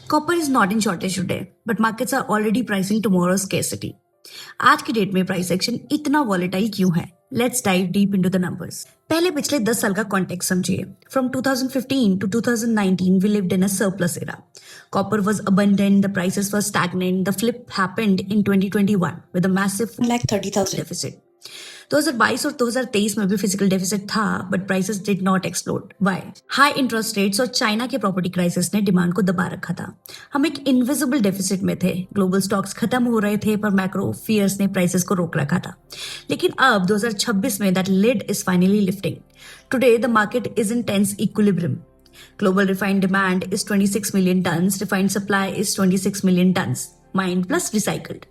Copper is not in shortage today, but markets are already pricing tomorrow's scarcity. आज की date में price action इतना volatile क्यों है? Let's dive deep into the numbers. पहले पिछले 10 साल का कॉन्टेक्स्ट समझिए। From 2015 to 2019 we lived in a surplus era. Copper was abundant, the prices were stagnant. The flip happened in 2021 with a massive 1,30,000 deficit. 2022 और 2023 में भी फिजिकल डेफिसिट था, but prices did not explode. Why? High interest rates और China के property crisis ने demand को दबा रखा था। हम एक इनविजिबल डेफिसिट में थे। ग्लोबल स्टॉक्स खत्म हो रहे थे, पर मैक्रो फियर्स ने प्राइसेस को रोक रखा था। लेकिन अब 2026 में that lid is finally lifting. Today the market is in tense equilibrium. Global refined demand is 26 million tons. Refined supply is 26 million tons. Mined plus recycled.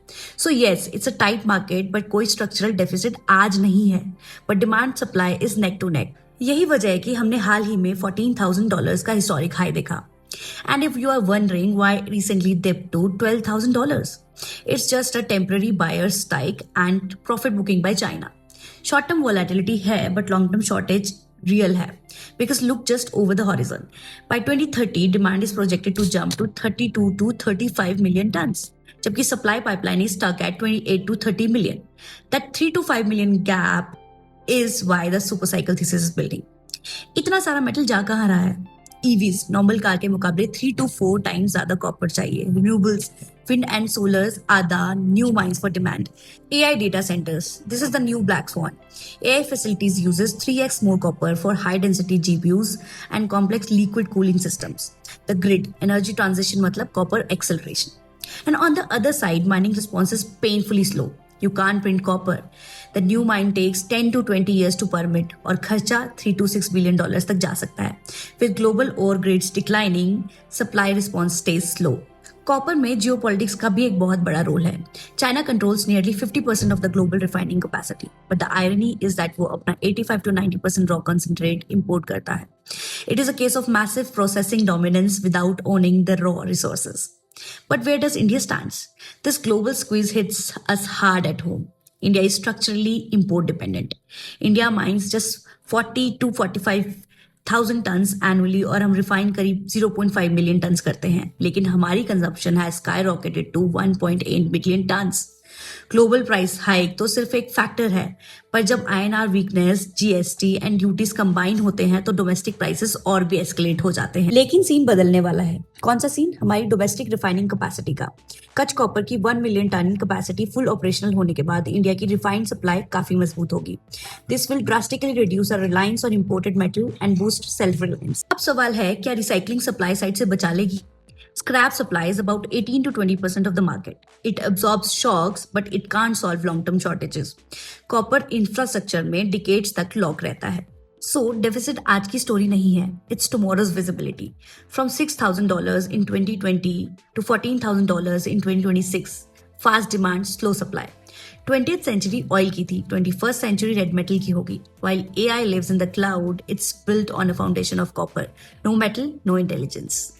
So yes, it's a tight market, but कोई structural deficit आज नहीं है. But demand supply is neck to neck. यही वजह है कि हमने हाल ही में $14,000 का historic high देखा. And if you are wondering why recently dipped to $12,000, it's just a temporary buyer's strike and profit booking by China. Short term volatility है, but long term shortage real है. Because look just over the horizon. By 2030, demand is projected to jump to 32 to 35 million tons. जबकि supply pipeline is stuck at 28 to 30 million. That 3 to 5 million gap is why the super cycle thesis is building. इतना सारा metal जा कहाँ रहा है? EVs, normal car के मुकाबले 3 to 4 times ज्यादा कॉपर चाहिए. Renewables, wind and solars are the new mines for demand. AI data centers, this is the new black swan. AI facilities uses 3x more copper for high density GPUs and complex liquid cooling systems. The grid, energy transition matlab copper acceleration. And on the other side, mining response is painfully slow. You can't print copper. The new mine takes 10 to 20 years to permit और खर्चा $3 to $6 billion तक जा सकता है. With global ore grades declining, supply response stays slow. Copper में geopolitics का भी एक बहुत बड़ा रोल है. China controls nearly 50% of the global refining capacity, but the irony is that वो अपना 85 to 90% रॉ कंसंट्रेट इंपोर्ट करता है. It is a case of massive processing dominance without owning the raw resources. But where does India stand? This global squeeze hits us hard at home. India is structurally import dependent. India mines just 40 to 45,000 tons annually और हम refine करीब 0.5 million tons करते हैं. लेकिन हमारी consumption है skyrocketed to 1.8 billion tons. Global price hike तो सिर्फ एक फैक्टर है, पर जब INR weakness, GST and duties combine होते हैं तो डोमेस्टिक प्राइसेस और भी एस्केलेट हो जाते हैं. लेकिन सीन बदलने वाला है. कौन सा सीन? हमारी डोमेस्टिक रिफाइनिंग कैपेसिटी का. कच्छ कॉपर की 1 million ton capacity full operational होने के बाद इंडिया की रिफाइंड सप्लाई काफी मजबूत होगी. This will drastically reduce our reliance on imported metal and boost self reliance. अब सवाल है, क्या रिसाइकलिंग सप्लाई साइड से बचा लेगी? Scrap supply is about 18 to 20% of the market. It absorbs shocks, but it can't solve long-term shortages. Copper infrastructure में decades तक lock रहता है. So, deficit आज की story नहीं है. It's tomorrow's visibility. From $6,000 in 2020 to $14,000 in 2026. Fast demand, slow supply. 20th century oil की थी, 21st century red metal की होगी. While AI lives in the cloud, it's built on a foundation of copper. No metal, no intelligence.